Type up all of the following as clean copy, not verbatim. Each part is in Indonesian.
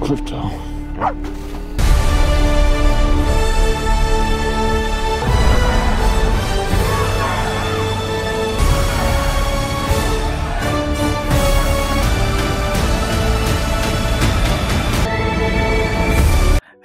Crypto.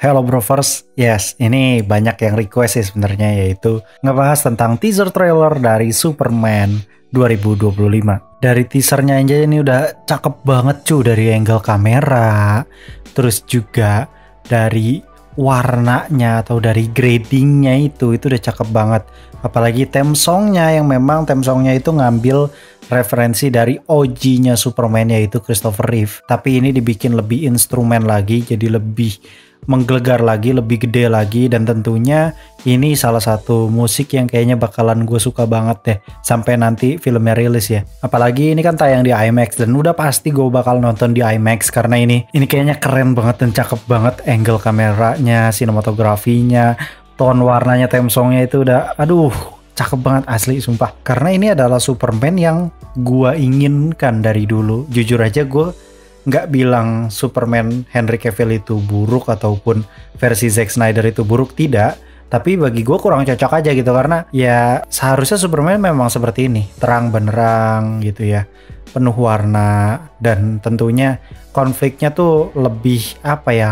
Hello Brovers, yes, ini banyak yang request sih sebenarnya, yaitu ngebahas tentang teaser trailer dari Superman 2025. Dari teasernya aja ini udah cakep banget cuy, dari angle kamera, terus juga dari warnanya atau dari gradingnya itu udah cakep banget. Apalagi theme songnya yang memang theme songnya itu ngambil referensi dari OG-nya Superman, yaitu Christopher Reeve. Tapi ini dibikin lebih instrumen lagi, jadi lebih menggelegar lagi, lebih gede lagi, dan tentunya ini salah satu musik yang kayaknya bakalan gue suka banget deh sampai nanti filmnya rilis ya. Apalagi ini kan tayang di IMAX dan udah pasti gue bakal nonton di IMAX karena ini kayaknya keren banget dan cakep banget, angle kameranya, sinematografinya, tone warnanya, theme songnya itu udah cakep banget asli sumpah. Karena ini adalah Superman yang gue inginkan dari dulu. Jujur aja gue nggak bilang Superman Henry Cavill itu buruk ataupun versi Zack Snyder itu buruk, tidak. Tapi bagi gue kurang cocok aja gitu, karena ya seharusnya Superman memang seperti ini, terang benderang gitu ya, penuh warna, dan tentunya konfliknya tuh lebih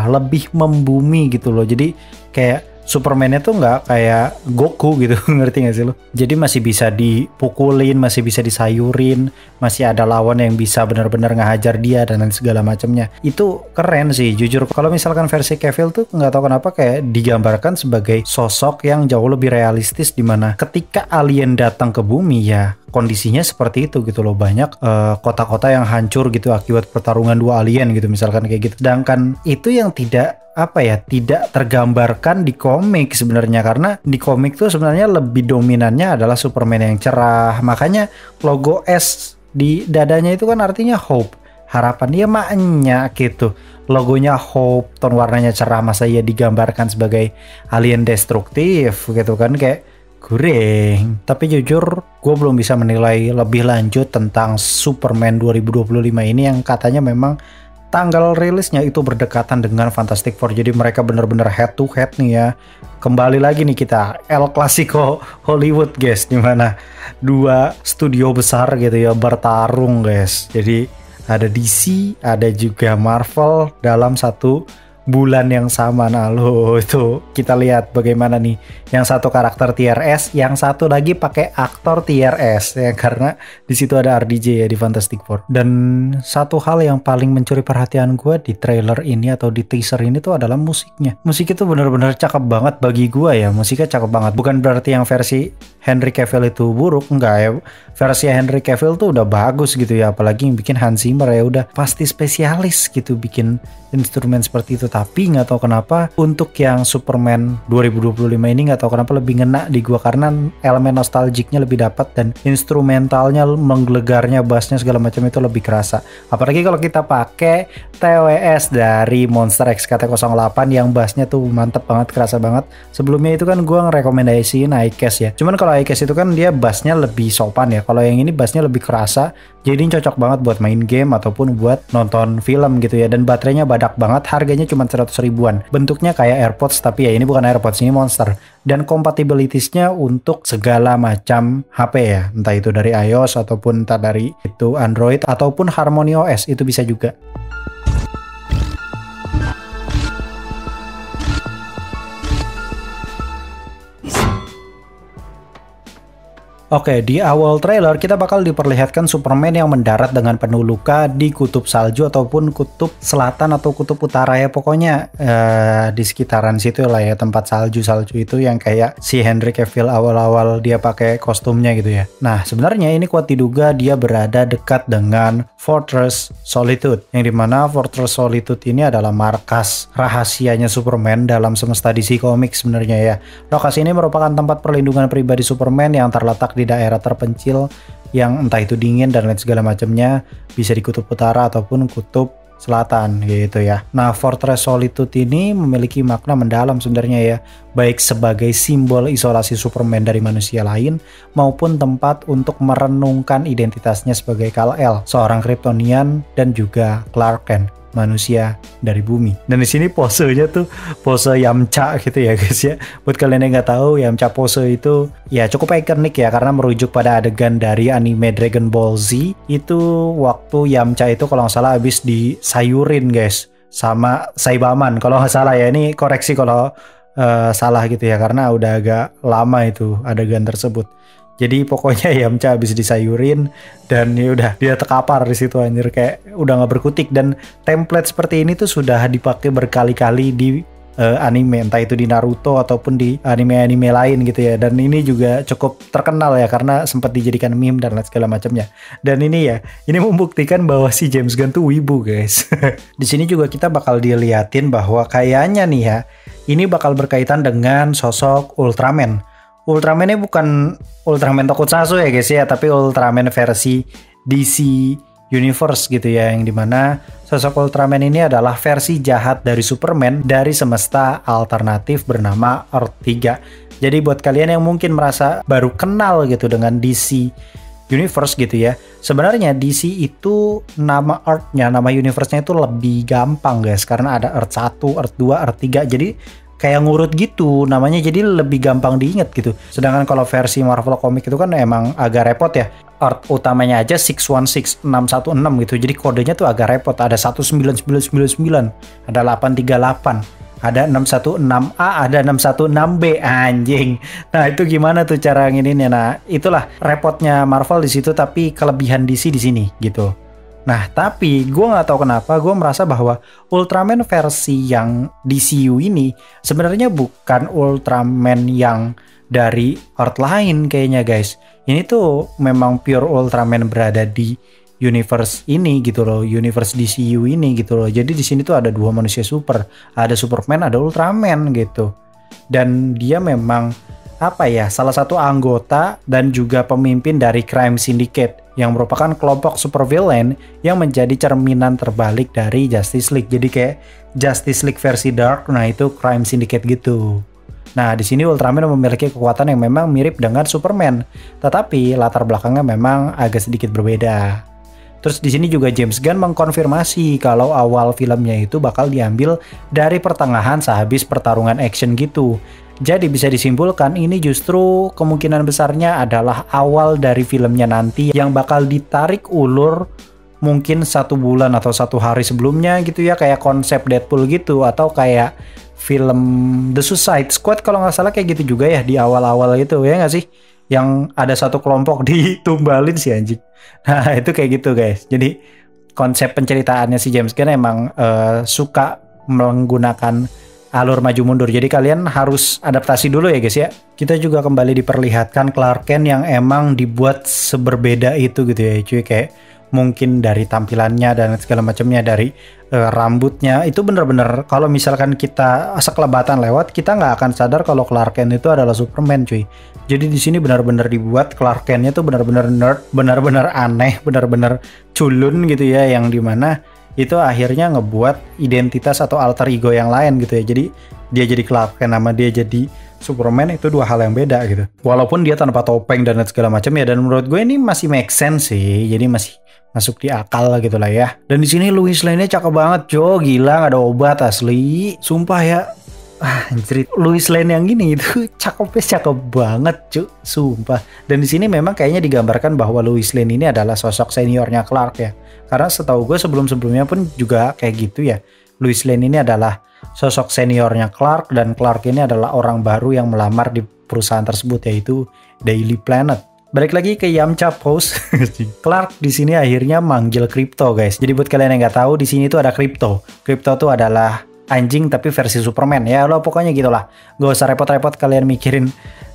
lebih membumi gitu loh. Jadi kayak Superman-nya tuh nggak kayak Goku gitu, ngerti gak sih lo? Jadi masih bisa dipukulin, masih bisa disayurin, masih ada lawan yang bisa benar-benar ngehajar dia dan lain segala macamnya. Itu keren sih, jujur. Kalau misalkan versi Cavill tuh nggak tahu kenapa kayak digambarkan sebagai sosok yang jauh lebih realistis, dimana ketika alien datang ke bumi ya kondisinya seperti itu gitu loh. Banyak kota-kota yang hancur gitu akibat pertarungan dua alien gitu misalkan kayak gitu. Sedangkan itu yang tidak tergambarkan di komik sebenarnya, karena di komik tuh sebenarnya lebih dominannya adalah Superman yang cerah. Makanya logo S di dadanya itu kan artinya hope, harapan dia maknya gitu. Logonya hope, tone warnanya cerah, masa ia digambarkan sebagai alien destruktif gitu kan, kayak goreng. Tapi jujur gue belum bisa menilai lebih lanjut tentang Superman 2025 ini yang katanya memang tanggal rilisnya itu berdekatan dengan Fantastic Four. Jadi mereka bener-bener head to head nih ya. Kembali lagi nih kita El Clasico Hollywood guys, dimana dua studio besar gitu ya bertarung guys. Jadi ada DC, ada juga Marvel dalam satu bulan yang sama. Nah lo itu kita lihat bagaimana nih, yang satu karakter tier S, yang satu lagi pakai aktor tier S ya, karena di situ ada RDJ ya di Fantastic Four. Dan satu hal yang paling mencuri perhatian gue di trailer ini atau di teaser ini tuh adalah musiknya. Musik itu bener-bener cakep banget bagi gue ya, musiknya cakep banget. Bukan berarti yang versi Henry Cavill itu buruk, enggak ya. Versi Henry Cavill tuh udah bagus gitu ya, apalagi yang bikin Hans Zimmer ya udah pasti spesialis gitu bikin instrumen seperti itu. Tapi nggak tahu kenapa untuk yang Superman 2025 ini nggak tahu kenapa lebih ngena di gua, karena elemen nostalgiknya lebih dapat dan instrumentalnya, menggelegarnya, bassnya segala macam itu lebih kerasa. Apalagi kalau kita pakai TWS dari Monster XKT08 yang bassnya tuh mantep banget, kerasa banget. Sebelumnya itu kan gua ngerekomendasiin iCast ya. Cuman kalau iCast itu kan dia bassnya lebih sopan ya. Kalau yang ini bassnya lebih kerasa. Jadi cocok banget buat main game ataupun buat nonton film gitu ya. Dan baterainya badak banget, harganya cuma 100 ribuan. Bentuknya kayak AirPods, tapi ya ini bukan AirPods, ini Monster. Dan compatibilities-nya untuk segala macam HP ya. Entah itu dari iOS ataupun entah dari itu Android ataupun Harmony OS, itu bisa juga. Oke, di awal trailer kita bakal diperlihatkan Superman yang mendarat dengan penuh luka di kutub salju ataupun kutub selatan atau kutub utara ya, pokoknya di sekitaran situ lah ya, tempat salju itu yang kayak si Henry Cavill awal-awal dia pakai kostumnya gitu ya. Nah sebenarnya ini kuat diduga dia berada dekat dengan Fortress Solitude, yang dimana Fortress Solitude ini adalah markas rahasianya Superman dalam semesta DC Comics sebenarnya ya. Lokasi ini merupakan tempat perlindungan pribadi Superman yang terletak di daerah terpencil yang entah itu dingin dan lain segala macamnya, bisa di kutub utara ataupun kutub selatan gitu ya. Nah, Fortress Solitude ini memiliki makna mendalam sebenarnya ya. baik sebagai simbol isolasi Superman dari manusia lain maupun tempat untuk merenungkan identitasnya sebagai Kal-El, seorang Kryptonian, dan juga Clark Kent, manusia dari bumi. Dan di sini posenya tuh pose Yamcha gitu ya guys ya. Buat kalian yang nggak tahu, Yamcha pose itu ya cukup ikonik ya, karena merujuk pada adegan dari anime Dragon Ball Z. Itu waktu Yamcha itu kalau nggak salah habis disayurin guys sama Saibaman kalau nggak salah ya. Ini koreksi kalau salah gitu ya, karena udah agak lama itu adegan tersebut. Jadi pokoknya Yamcha habis disayurin dan ya udah dia terkapar di situ anjir, kayak udah nggak berkutik. Dan template seperti ini tuh sudah dipakai berkali-kali di anime, entah itu di Naruto ataupun di anime-anime lain gitu ya. Dan ini juga cukup terkenal ya karena sempat dijadikan meme dan lain segala macamnya. Dan ini ya, ini membuktikan bahwa si James Gunn tuh wibu guys. Di sini juga kita bakal diliatin bahwa kayaknya nih ya, ini bakal berkaitan dengan sosok Ultraman. Ultraman ini bukan Ultraman Tokusatsu ya guys ya, tapi Ultraman versi DC Universe gitu ya, yang dimana sosok Ultraman ini adalah versi jahat dari Superman dari semesta alternatif bernama Earth 3. Jadi buat kalian yang mungkin merasa baru kenal gitu dengan DC Universe gitu ya, sebenarnya DC itu nama Earth-nya, nama Universe-nya itu lebih gampang guys, karena ada Earth 1, Earth 2, Earth 3, jadi kayak ngurut gitu namanya, jadi lebih gampang diingat gitu. Sedangkan kalau versi Marvel Comics itu kan emang agak repot ya. Earth utamanya aja 616, 616 gitu. Jadi kodenya tuh agak repot. Ada 19999, ada 838, ada 616A, ada 616B anjing. Nah, itu gimana tuh cara ngininya? Nah, itulah repotnya Marvel di situ, tapi kelebihan DC di sini gitu. Nah, tapi gue nggak tahu kenapa gue merasa bahwa Ultraman versi yang DCU ini sebenarnya bukan Ultraman yang dari Earth lain kayaknya guys. Ini tuh memang pure Ultraman berada di universe ini gitu loh, universe DCU ini gitu loh. Jadi di sini tuh ada dua manusia super, ada Superman, ada Ultraman gitu. Dan dia memang apa ya, salah satu anggota dan juga pemimpin dari Crime Syndicate yang merupakan kelompok supervillain yang menjadi cerminan terbalik dari Justice League. Jadi kayak Justice League versi Dark, nah itu Crime Syndicate gitu. Nah, di sini Ultraman memiliki kekuatan yang memang mirip dengan Superman, tetapi latar belakangnya memang agak sedikit berbeda. Terus di sini juga James Gunn mengkonfirmasi kalau awal filmnya itu bakal diambil dari pertengahan sehabis pertarungan action gitu. Jadi bisa disimpulkan ini justru kemungkinan besarnya adalah awal dari filmnya nanti yang bakal ditarik ulur mungkin 1 bulan atau 1 hari sebelumnya gitu ya, kayak konsep Deadpool gitu, atau kayak film The Suicide Squad kalau nggak salah kayak gitu juga ya di awal-awal itu ya nggak sih, yang ada satu kelompok ditumbalin si anjing. Nah itu kayak gitu guys. Jadi konsep penceritaannya si James Gunn emang suka menggunakan alur maju mundur. Jadi kalian harus adaptasi dulu ya guys ya. Kita juga kembali diperlihatkan Clark Kent yang emang dibuat seberbeda itu gitu ya cuy, kayak mungkin dari tampilannya dan segala macamnya, dari rambutnya itu bener-bener kalau misalkan kita sekelebatan lewat kita nggak akan sadar kalau Clark Kent itu adalah Superman cuy. Jadi di sini benar-benar dibuat Clark Kent-nya tuh benar-benar nerd, benar-benar aneh, benar-benar culun gitu ya, yang dimana itu akhirnya ngebuat identitas atau alter ego yang lain gitu ya. Jadi dia jadi Clark Kent sama dia jadi Superman itu dua hal yang beda gitu. Walaupun dia tanpa topeng dan segala macam ya, dan menurut gue ini masih make sense sih. Jadi masih masuk di akal lah gitu lah ya. Dan di sini Lois Lane-nya cakep banget, Jo. Gila, nggak ada obat asli. Sumpah ya. Anjir, Lois Lane yang gini itu cakep banget, cu. Sumpah. Dan di sini memang kayaknya digambarkan bahwa Lois Lane ini adalah sosok seniornya Clark ya. Karena setahu gue sebelum-sebelumnya pun juga kayak gitu ya. Lois Lane ini adalah sosok seniornya Clark, dan Clark ini adalah orang baru yang melamar di perusahaan tersebut, yaitu Daily Planet. Balik lagi ke Yamcha pose. Clark di sini akhirnya manggil Krypto guys. Jadi buat kalian yang nggak tahu, di sini tuh ada Krypto. Krypto tuh adalah anjing tapi versi Superman ya, lo pokoknya gitulah. Gak usah repot-repot kalian mikirin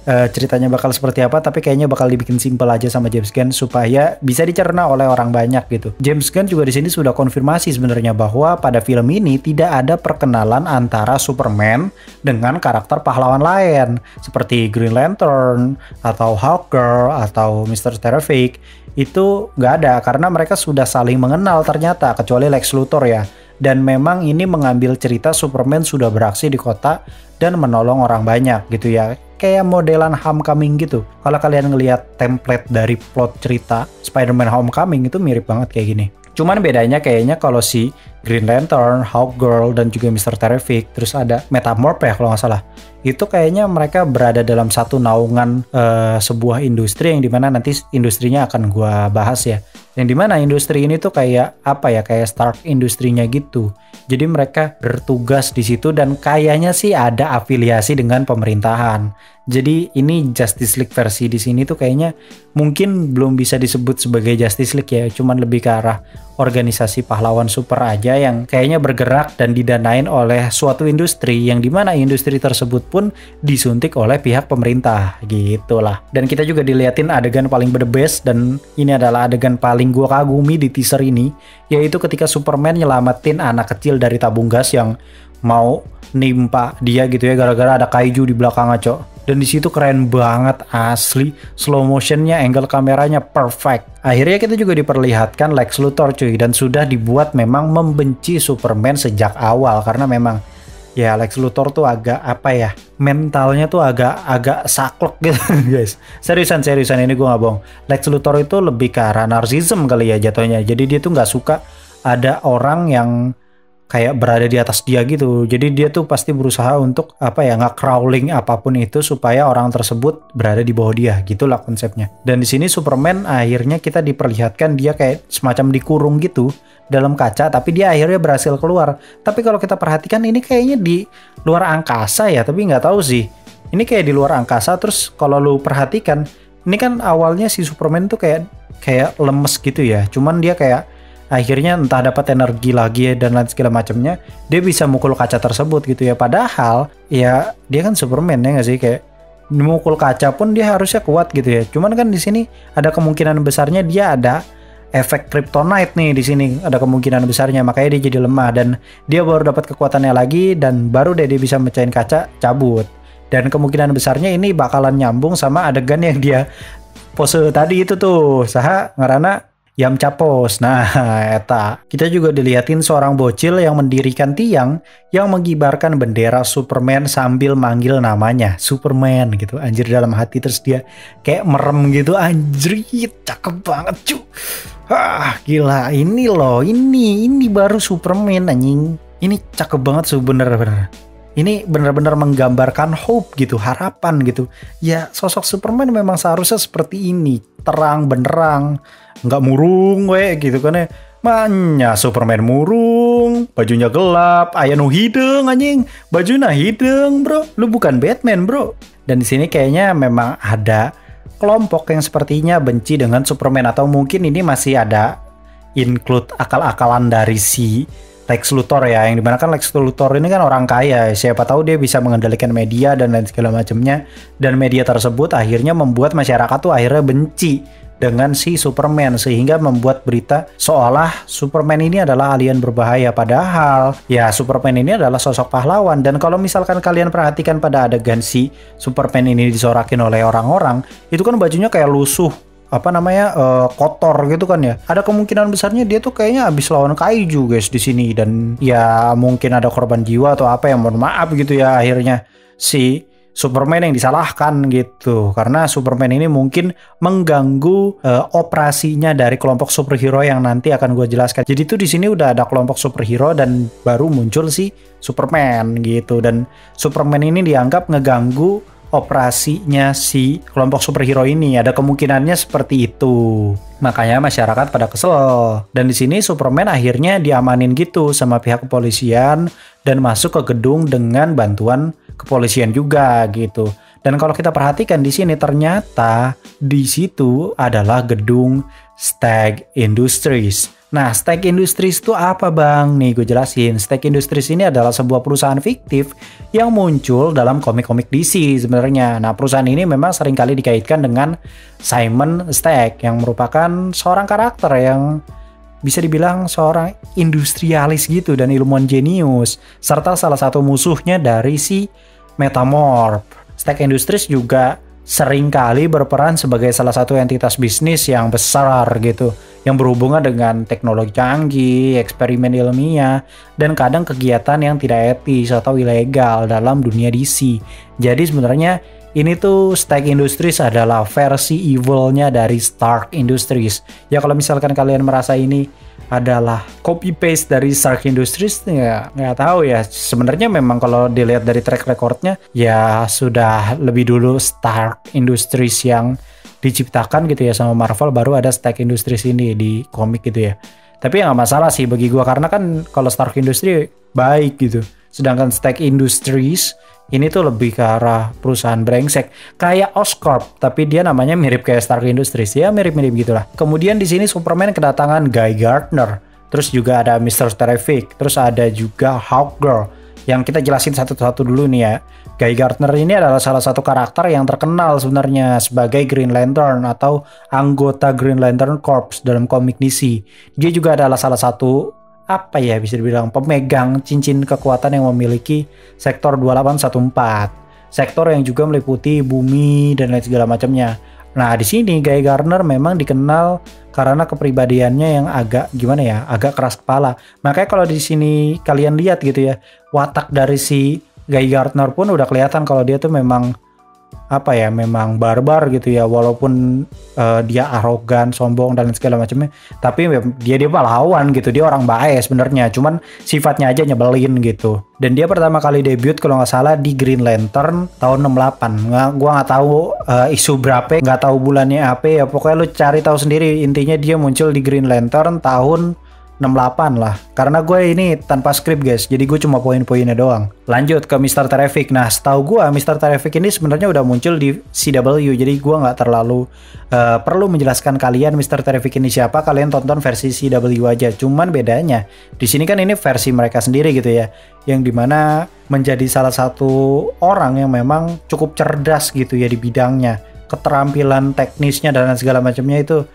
ceritanya bakal seperti apa, tapi kayaknya bakal dibikin simpel aja sama James Gunn supaya bisa dicerna oleh orang banyak gitu. James Gunn juga di sini sudah konfirmasi sebenarnya bahwa pada film ini tidak ada perkenalan antara Superman dengan karakter pahlawan lain seperti Green Lantern atau Hawkgirl atau Mr. Terrific. Itu nggak ada karena mereka sudah saling mengenal ternyata, kecuali Lex Luthor ya. Dan memang ini mengambil cerita Superman sudah beraksi di kota dan menolong orang banyak gitu ya. Kayak modelan Homecoming gitu. Kalau kalian ngelihat template dari plot cerita Spider-Man Homecoming itu mirip banget kayak gini. Cuman bedanya kayaknya kalau si Green Lantern, Hawkgirl, dan juga Mr. Terrific, terus ada Metamorph ya kalau nggak salah. Itu kayaknya mereka berada dalam satu naungan sebuah industri yang dimana nanti industrinya akan gua bahas ya. Yang dimana industri ini tuh kayak apa ya, kayak Stark industrinya gitu. Jadi mereka bertugas di situ dan kayaknya sih ada afiliasi dengan pemerintahan. Jadi ini Justice League versi di sini tuh kayaknya mungkin belum bisa disebut sebagai Justice League ya, cuman lebih ke arah organisasi pahlawan super aja yang kayaknya bergerak dan didanain oleh suatu industri yang dimana industri tersebut pun disuntik oleh pihak pemerintah gitulah. Dan kita juga diliatin adegan paling the best, dan ini adalah adegan paling gua kagumi di teaser ini, yaitu ketika Superman nyelamatin anak kecil dari tabung gas yang mau nimpa dia gitu ya gara-gara ada kaiju di belakangnya, Cok. Dan di situ keren banget asli, slow motionnya, angle kameranya perfect. Akhirnya kita juga diperlihatkan Lex Luthor cuy, dan sudah dibuat memang membenci Superman sejak awal karena memang ya Lex Luthor tuh agak apa ya, mentalnya tuh agak saklek gitu guys. Seriusan ini gue nggak bohong. Lex Luthor itu lebih ke arah narsism kali ya jatuhnya. Jadi dia tuh nggak suka ada orang yang kayak berada di atas dia gitu. Jadi dia tuh pasti berusaha untuk apa ya, nge-crawling apapun itu supaya orang tersebut berada di bawah dia. Gitulah konsepnya. Dan di sini Superman akhirnya kita diperlihatkan dia kayak semacam dikurung gitu dalam kaca, tapi dia akhirnya berhasil keluar. Tapi kalau kita perhatikan ini kayaknya di luar angkasa ya, tapi nggak tahu sih. Ini kayak di luar angkasa, terus kalau lu perhatikan, ini kan awalnya si Superman tuh kayak lemes gitu ya. Cuman dia kayak akhirnya entah dapat energi lagi dan lain segala macamnya, dia bisa mukul kaca tersebut gitu ya. Padahal ya dia kan Superman ya nggak sih, kayak mukul kaca pun dia harusnya kuat gitu ya. Cuman kan di sini ada kemungkinan besarnya dia ada efek kryptonite nih, di sini ada kemungkinan besarnya, makanya dia jadi lemah dan dia baru dapat kekuatannya lagi dan baru deh dia bisa mecahin kaca, cabut. Dan kemungkinan besarnya ini bakalan nyambung sama adegan yang dia pose tadi itu tuh, saha ngarana Yam Capos. Nah, eta. Kita juga dilihatin seorang bocil yang mendirikan tiang yang mengibarkan bendera Superman sambil manggil namanya Superman gitu. Anjir dalam hati, terus dia kayak merem gitu. Anjir, cakep banget cu. Gila, ini loh, ini baru Superman anjing. Ini cakep banget bener-bener. Ini benar-benar menggambarkan hope gitu, harapan gitu. Ya sosok Superman memang seharusnya seperti ini, terang benderang, nggak murung gitu kan ya. Manya Superman murung, bajunya gelap, aya nu hidung anjing, bajunya hidung bro, lu bukan Batman bro. Dan di sini kayaknya memang ada kelompok yang sepertinya benci dengan Superman, atau mungkin ini masih ada include akal-akalan dari si Lex Luthor ya, yang dimana kan Lex Luthor ini kan orang kaya, siapa tahu dia bisa mengendalikan media dan lain segala macamnya, dan media tersebut akhirnya membuat masyarakat tuh akhirnya benci dengan si Superman, sehingga membuat berita seolah Superman ini adalah alien berbahaya, padahal ya Superman ini adalah sosok pahlawan. Dan kalau misalkan kalian perhatikan pada adegan si Superman ini disorakin oleh orang-orang, itu kan bajunya kayak lusuh, kotor gitu kan ya. Ada kemungkinan besarnya dia tuh kayaknya habis lawan kaiju guys di sini, dan ya mungkin ada korban jiwa atau apa, yang mohon maaf gitu ya, akhirnya si Superman yang disalahkan gitu, karena Superman ini mungkin mengganggu operasinya dari kelompok superhero yang nanti akan gue jelaskan. Jadi tuh di sini udah ada kelompok superhero dan baru muncul si Superman gitu, dan Superman ini dianggap ngeganggu operasinya si kelompok superhero ini. Ada kemungkinannya seperti itu. Makanya masyarakat pada kesel. Dan di sini Superman akhirnya diamanin gitu sama pihak kepolisian dan masuk ke gedung dengan bantuan kepolisian juga gitu. Dan kalau kita perhatikan di sini ternyata di situ adalah gedung Stark Industries. Nah, Stark Industries itu apa bang? Nih gue jelasin. Stark Industries ini adalah sebuah perusahaan fiktif yang muncul dalam komik-komik DC sebenarnya. Nah, perusahaan ini memang seringkali dikaitkan dengan Simon Stark yang merupakan seorang karakter yang bisa dibilang seorang industrialis gitu dan ilmuwan jenius, serta salah satu musuhnya dari si Metamorph. Stark Industries juga seringkali berperan sebagai salah satu entitas bisnis yang besar gitu, yang berhubungan dengan teknologi canggih, eksperimen ilmiah, dan kadang kegiatan yang tidak etis atau ilegal dalam dunia DC. Jadi sebenarnya ini tuh Stark Industries adalah versi evil-nya dari Stark Industries. Ya kalau misalkan kalian merasa ini adalah copy paste dari Stark Industries, ya nggak tahu ya. Sebenarnya memang kalau dilihat dari track recordnya, ya sudah lebih dulu Stark Industries yang diciptakan gitu ya sama Marvel, baru ada Stark Industries ini di komik gitu ya. Tapi ya nggak masalah sih bagi gua, karena kan kalau Stark Industries baik gitu, sedangkan Stark Industries ini tuh lebih ke arah perusahaan brengsek kayak Oscorp, tapi dia namanya mirip kayak Stark Industries, ya mirip-mirip gitulah. Kemudian di sini Superman kedatangan Guy Gardner, terus juga ada Mr. Terrific, terus ada juga Hawkgirl. Yang kita jelasin satu-satu dulu nih ya. Guy Gardner ini adalah salah satu karakter yang terkenal sebenarnya sebagai Green Lantern atau anggota Green Lantern Corps dalam komik DC. Dia juga adalah salah satu bisa dibilang pemegang cincin kekuatan yang memiliki sektor 2814. Sektor yang juga meliputi bumi dan lain segala macamnya. Nah, di sini Guy Gardner memang dikenal karena kepribadiannya yang agak keras kepala. Makanya kalau di sini kalian lihat gitu ya, watak dari si Guy Gardner pun udah kelihatan kalau dia tuh memang memang barbar gitu ya, walaupun dia arogan, sombong dan segala macamnya, tapi dia pahlawan gitu, dia orang baik sebenarnya, cuman sifatnya aja nyebelin gitu. Dan dia pertama kali debut kalau nggak salah di Green Lantern tahun 68. Gua nggak tahu isu berapa, nggak tahu bulannya apa ya, pokoknya lu cari tahu sendiri, intinya dia muncul di Green Lantern tahun 68 lah, karena gue ini tanpa skrip guys, jadi gue cuma poin-poinnya doang. Lanjut ke Mr. Terrific. Nah, setahu gue Mr. Terrific ini sebenarnya udah muncul di CW, jadi gue nggak terlalu perlu menjelaskan kalian Mr. Terrific ini siapa, kalian tonton versi CW aja. Cuman bedanya di sini kan ini versi mereka sendiri gitu ya, yang dimana menjadi salah satu orang yang memang cukup cerdas gitu ya di bidangnya, keterampilan teknisnya dan segala macamnya itu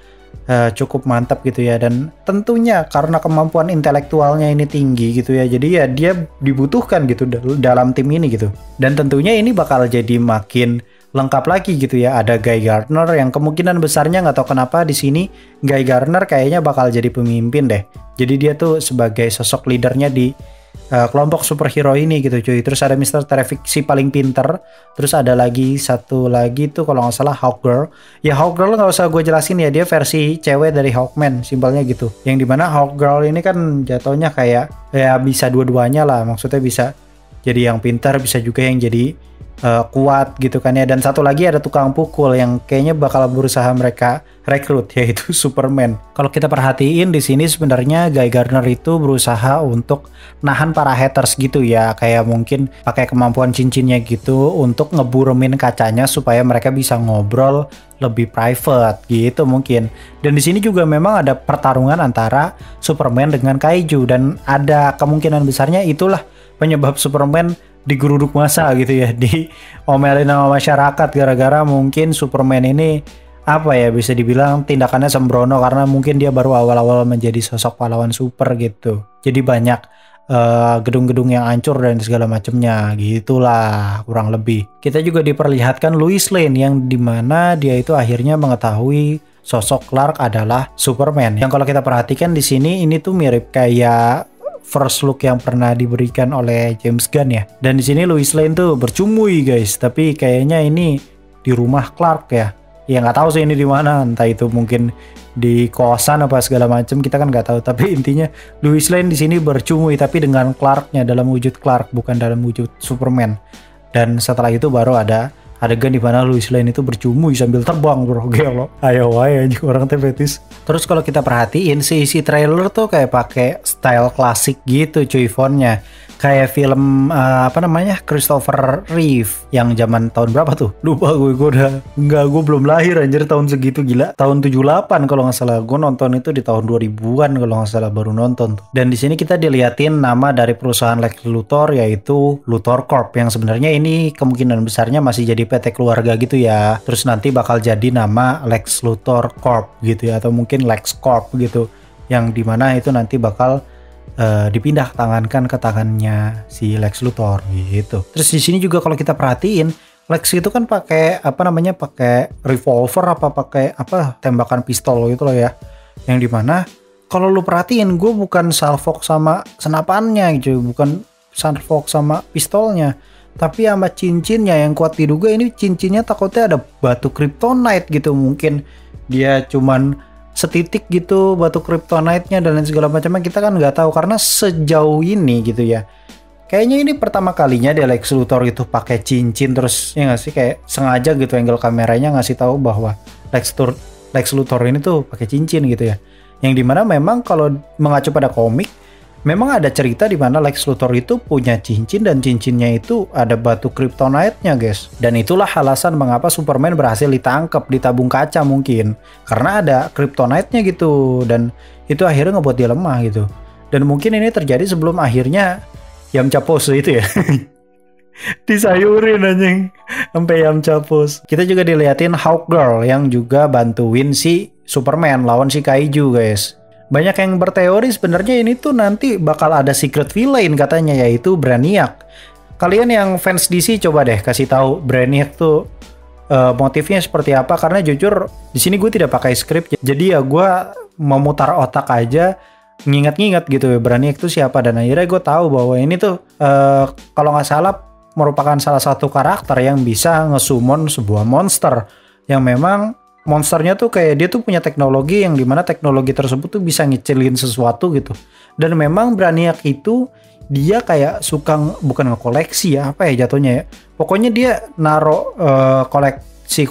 cukup mantap gitu ya. Dan tentunya karena kemampuan intelektualnya ini tinggi gitu ya, jadi ya dia dibutuhkan gitu dalam tim ini gitu. Dan tentunya ini bakal jadi makin lengkap lagi gitu ya. Ada Guy Gardner yang kemungkinan besarnya, nggak tahu kenapa di sini Guy Gardner kayaknya bakal jadi pemimpin deh. Jadi dia tuh sebagai sosok leadernya di kelompok superhero ini gitu cuy. Terus ada Mr. Terrific si paling pinter. Terus ada satu lagi tuh kalau nggak salah Hawkgirl. Ya Hawkgirl nggak usah gue jelasin ya, dia versi cewek dari Hawkman, simpelnya gitu. Yang dimana Hawkgirl ini kan jatuhnya kayak ya bisa dua-duanya lah, maksudnya bisa jadi yang pintar, bisa juga yang jadi kuat gitu kan ya. Dan satu lagi ada tukang pukul yang kayaknya bakal berusaha mereka rekrut, yaitu Superman. Kalau kita perhatiin di sini sebenarnya Guy Gardner itu berusaha untuk nahan para haters gitu ya, kayak mungkin pakai kemampuan cincinnya gitu untuk ngeburemin kacanya supaya mereka bisa ngobrol lebih private gitu mungkin. Dan di sini juga memang ada pertarungan antara Superman dengan Kaiju, dan ada kemungkinan besarnya itulah penyebab Superman digeruduk massa gitu ya, diomelin sama masyarakat gara-gara mungkin Superman ini bisa dibilang tindakannya sembrono, karena mungkin dia baru awal-awal menjadi sosok pahlawan super gitu. Jadi banyak gedung-gedung yang hancur dan segala macamnya gitulah kurang lebih. Kita juga diperlihatkan Lois Lane yang dimana dia itu akhirnya mengetahui sosok Clark adalah Superman. Yang kalau kita perhatikan di sini ini tuh mirip kayak first look yang pernah diberikan oleh James Gunn ya. Dan di sini Lois Lane tuh bercumui guys, tapi kayaknya ini di rumah Clark ya. Ya nggak tahu sih ini di mana, entah itu mungkin di kosan apa segala macam, kita kan nggak tahu. Tapi intinya Lois Lane di sini bercumui tapi dengan Clarknya, dalam wujud Clark bukan dalam wujud Superman. Dan setelah itu baru ada adegan di mana Lois Lane itu bercumui sambil terbang bro, gelo. Ayo orang fetis. Terus kalau kita perhatiin isi trailer tuh kayak pakai style klasik gitu cuy fontnya. Kayak film Christopher Reeve yang zaman tahun berapa tuh? Lupa gue gue belum lahir anjir tahun segitu, gila. Tahun 78 kalau nggak salah. Gue nonton itu di tahun 2000-an kalau nggak salah baru nonton tuh. Dan di sini kita diliatin nama dari perusahaan Lex Luthor yaitu Luthor Corp, yang sebenarnya ini kemungkinan besarnya masih jadi PT keluarga gitu ya. Terus nanti bakal jadi nama Lex Luthor Corp gitu ya, atau mungkin Lex Corp gitu. Yang dimana itu nanti bakal dipindah tangankan ke tangannya si Lex Luthor gitu. Terus di sini juga kalau kita perhatiin Lex itu kan pakai pakai revolver pakai tembakan pistol gitu loh ya. Yang dimana kalau lu perhatiin, gue bukan salvok sama senapannya gitu, bukan salvok sama pistolnya, tapi sama cincinnya. Yang kuat diduga ini cincinnya takutnya ada batu kryptonite gitu, mungkin dia cuman setitik gitu batu kryptonite-nya dan lain segala macamnya, kita kan nggak tahu karena sejauh ini gitu ya. Kayaknya ini pertama kalinya dia Lex Luthor itu pakai cincin, terus ya nggak sih, kayak sengaja gitu angle kameranya ngasih tahu bahwa Lex Luthor ini tuh pakai cincin gitu ya. Yang dimana memang kalau mengacu pada komik, memang ada cerita di mana Lex Luthor itu punya cincin dan cincinnya itu ada batu kryptonite-nya, guys. Dan itulah alasan mengapa Superman berhasil ditangkap di tabung kaca mungkin. Karena ada kryptonite-nya gitu, dan itu akhirnya ngebuat dia lemah gitu. Dan mungkin ini terjadi sebelum akhirnya Yamcha Pose itu ya. Disayurin anjing sampai Yamcha Pose. Kita juga diliatin Hawkgirl yang juga bantuin si Superman lawan si Kaiju, guys. Banyak yang berteori sebenarnya ini tuh nanti bakal ada secret villain katanya, yaitu Brainiac. Kalian yang fans DC coba deh kasih tahu Brainiac tuh motifnya seperti apa, karena jujur di sini gue tidak pakai skrip, jadi ya gue memutar otak aja nginget-nginget gitu ya Brainiac itu siapa, dan akhirnya gue tahu bahwa ini tuh kalau nggak salah merupakan salah satu karakter yang bisa ngesummon sebuah monster yang memang monsternya tuh kayak dia tuh punya teknologi yang dimana teknologi tersebut tuh bisa ngecilin sesuatu gitu. Dan memang Brainiac itu dia kayak suka bukan ngekoleksi ya, apa ya jatuhnya ya. Pokoknya dia naro koleksi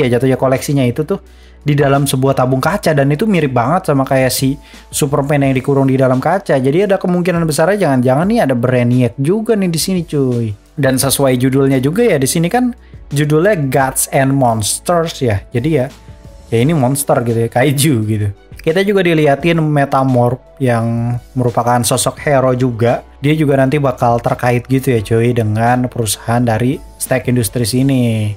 ya jatuhnya, koleksinya itu tuh di dalam sebuah tabung kaca, dan itu mirip banget sama kayak si Superman yang dikurung di dalam kaca. Jadi ada kemungkinan besarnya jangan-jangan nih ada Brainiac juga nih di sini, cuy. Dan sesuai judulnya juga ya, di sini kan judulnya Gods and Monsters ya. Jadi ya ini monster gitu ya, kaiju gitu. Kita juga diliatin Metamorph yang merupakan sosok hero juga. Dia juga nanti bakal terkait gitu ya cuy dengan perusahaan dari Stark Industries ini.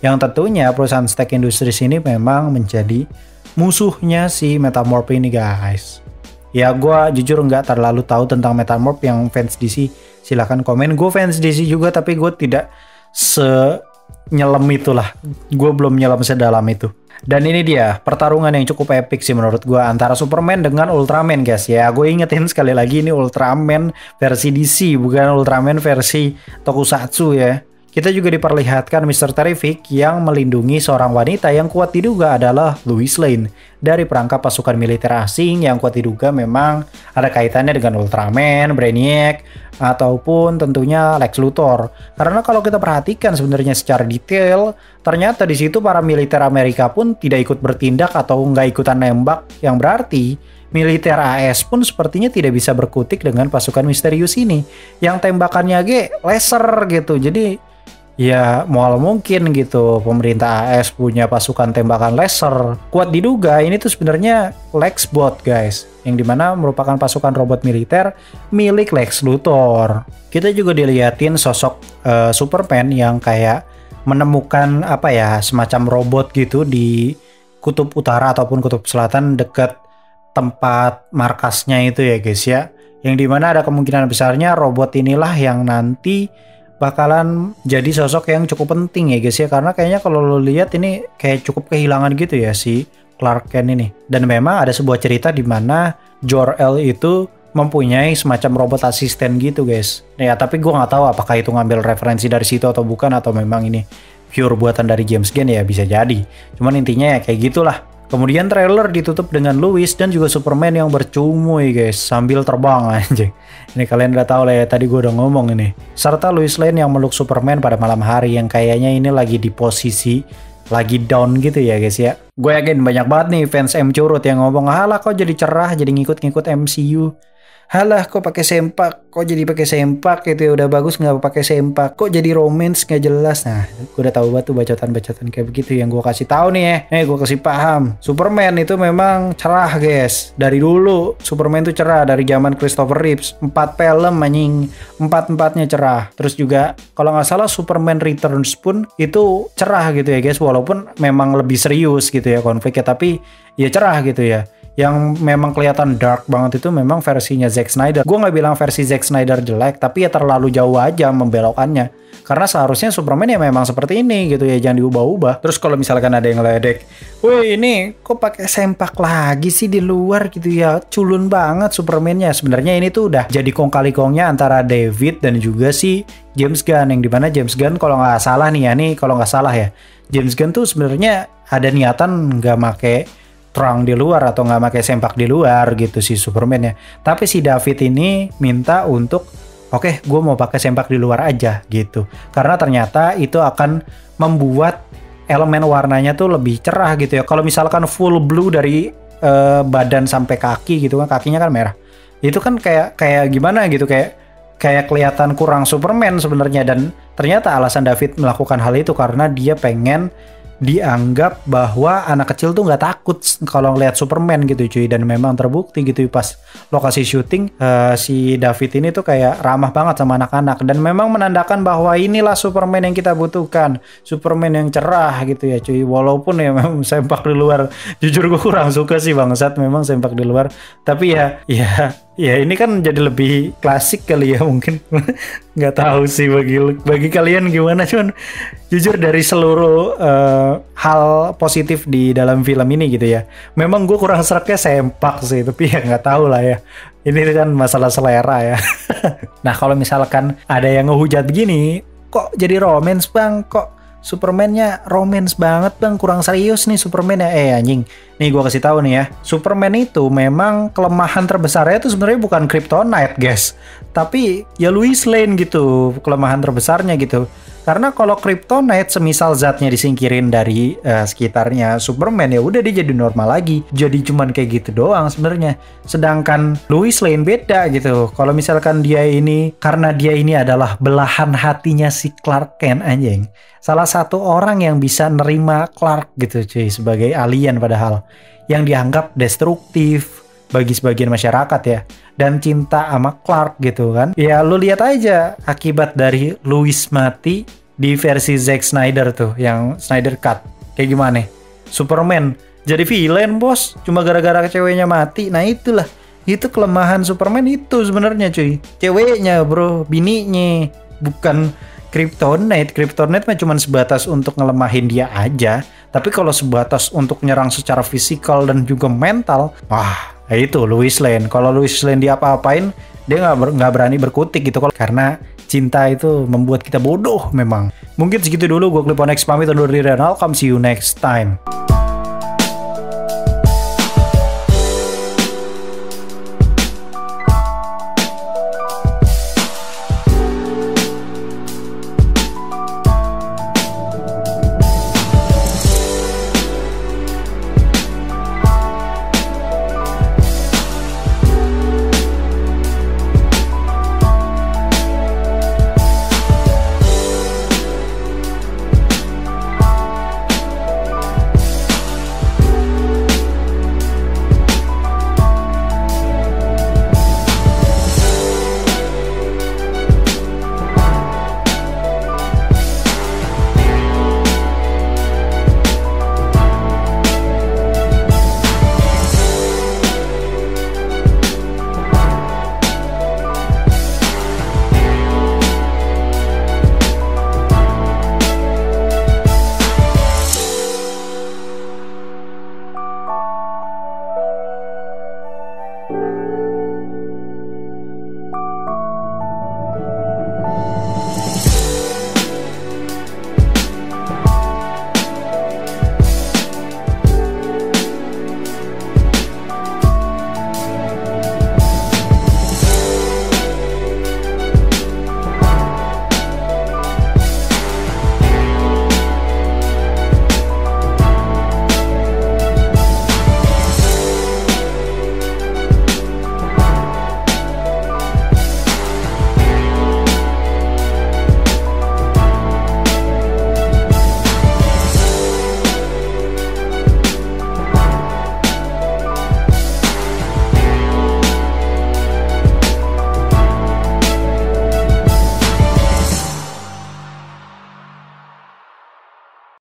Yang tentunya perusahaan Stark Industries ini memang menjadi musuhnya si Metamorph ini, guys. Ya gue jujur nggak terlalu tahu tentang Metamorph, yang fans DC silahkan komen. Gue fans DC juga tapi gue tidak senyelam itulah. Gue belum nyelam sedalam itu. Dan ini dia pertarungan yang cukup epic sih menurut gue antara Superman dengan Ultraman, guys. Ya gue ingetin sekali lagi ini Ultraman versi DC, bukan Ultraman versi Tokusatsu ya. Kita juga diperlihatkan Mr. Terrific yang melindungi seorang wanita yang kuat diduga adalah Lois Lane dari perangkap pasukan militer asing, yang kuat diduga memang ada kaitannya dengan Ultraman, Brainiac, ataupun tentunya Lex Luthor. Karena kalau kita perhatikan sebenarnya secara detail, ternyata di situ para militer Amerika pun tidak ikut bertindak atau nggak ikutan nembak, yang berarti militer AS pun sepertinya tidak bisa berkutik dengan pasukan misterius ini, yang tembakannya laser gitu. Jadi ya mual mungkin gitu pemerintah AS punya pasukan tembakan laser. Kuat diduga ini tuh sebenarnya Lexbot, guys, yang dimana merupakan pasukan robot militer milik Lex Luthor. Kita juga diliatin sosok Superman yang kayak menemukan apa ya, semacam robot gitu di kutub utara ataupun kutub selatan dekat tempat markasnya itu ya, guys ya. Yang dimana ada kemungkinan besarnya robot inilah yang nanti bakalan jadi sosok yang cukup penting ya, guys ya. Karena kayaknya kalau lo lihat ini kayak cukup kehilangan gitu ya si Clark Kent ini. Dan memang ada sebuah cerita di mana Jor-El itu mempunyai semacam robot asisten gitu, guys. Ya tapi gue nggak tahu apakah itu ngambil referensi dari situ atau bukan, atau memang ini pure buatan dari James Gunn ya, bisa jadi. Cuman intinya ya kayak gitulah. Kemudian trailer ditutup dengan Lois dan juga Superman yang bercumui, guys, sambil terbang anjing. Ini kalian udah tahu lah ya, tadi gue udah ngomong ini. Serta Lois Lane yang meluk Superman pada malam hari, yang kayaknya ini lagi di posisi lagi down gitu ya, guys ya. Gue yakin banyak banget nih fans M curut yang ngomong, "Halah kok jadi cerah, jadi ngikut-ngikut MCU. Halah kok pakai sempak, kok jadi pakai sempak gitu ya, udah bagus nggak pakai sempak, kok jadi romance nggak jelas." Nah, gue udah tahu banget tuh bacotan-bacotan kayak begitu yang gue kasih tahu nih ya. Gue kasih paham. Superman itu memang cerah, guys. Dari dulu Superman itu cerah dari zaman Christopher Reeves. 4 film anjing, 4-4-nya cerah. Terus juga kalau nggak salah Superman Returns pun itu cerah gitu ya, guys. Walaupun memang lebih serius gitu ya konfliknya, tapi ya cerah gitu ya. yang memang kelihatan dark banget itu memang versinya Zack Snyder. Gue nggak bilang versi Zack Snyder jelek, tapi ya terlalu jauh aja membelokkannya. Karena seharusnya Superman ya memang seperti ini gitu ya, jangan diubah-ubah. Terus kalau misalkan ada yang ledek, woi ini kok pakai sempak lagi sih di luar gitu ya, culun banget Superman-nya. Sebenarnya ini tuh udah jadi kong kali kongnya antara David dan juga si James Gunn, yang dimana James Gunn kalau nggak salah nih ya, kalau nggak salah ya, James Gunn tuh sebenarnya ada niatan nggak make terang di luar atau nggak pakai sempak di luar gitu si Superman ya. Tapi si David ini minta untuk oke, gue mau pakai sempak di luar aja gitu. Karena ternyata itu akan membuat elemen warnanya tuh lebih cerah gitu ya. Kalau misalkan full blue dari badan sampai kaki gitu kan, kakinya kan merah. Itu kan kayak gimana gitu, kayak kelihatan kurang Superman sebenarnya. Dan ternyata alasan David melakukan hal itu karena dia pengen dianggap bahwa anak kecil tuh nggak takut kalau ngeliat Superman gitu cuy. Dan memang terbukti gitu pas lokasi syuting si David ini tuh kayak ramah banget sama anak-anak dan memang menandakan bahwa inilah Superman yang kita butuhkan, Superman yang cerah gitu ya cuy. Walaupun ya memang sempak di luar, jujur gue kurang suka sih bangsat memang sempak di luar, tapi ya ini kan jadi lebih klasik kali ya mungkin. Nggak tahu sih bagi kalian gimana, cuman jujur dari seluruh hal positif di dalam film ini gitu ya, memang gue kurang seraknya sempak sih, tapi ya nggak tahu lah ya, ini kan masalah selera ya. Nah kalau misalkan ada yang ngehujat begini, kok jadi romance bang, kok Superman-nya romance banget bang, kurang serius nih Superman ya. Anjing, nih gue kasih tahu nih ya, Superman itu memang kelemahan terbesarnya itu sebenarnya bukan Kryptonite guys, tapi ya Lois Lane gitu kelemahan terbesarnya gitu. Karena kalau Kryptonite semisal zatnya disingkirin dari sekitarnya Superman, ya udah dia jadi normal lagi. Jadi cuman kayak gitu doang sebenarnya. Sedangkan Lois Lane beda gitu. Kalau misalkan dia ini, karena dia ini adalah belahan hatinya si Clark Kent anjing. Salah satu orang yang bisa nerima Clark gitu cuy sebagai alien padahal. Yang dianggap destruktif bagi sebagian masyarakat ya, dan cinta sama Clark gitu kan. Ya lu lihat aja akibat dari Lois mati di versi Zack Snyder tuh, yang Snyder Cut kayak gimana. Superman jadi villain bos cuma gara-gara ceweknya mati. Nah itulah, itu kelemahan Superman itu sebenarnya cuy, ceweknya bro, bininya, bukan Kryptonite. Kryptonite mah cuma sebatas untuk ngelemahin dia aja. Tapi kalau sebatas untuk nyerang secara fisikal dan juga mental, wah itu Lois Lane. Kalau Lois Lane diapa-apain, dia nggak berani berkutik gitu. Karena cinta itu membuat kita bodoh memang. Mungkin segitu dulu. Gue Clip on X pamit undur diri dan I'll come see you next time.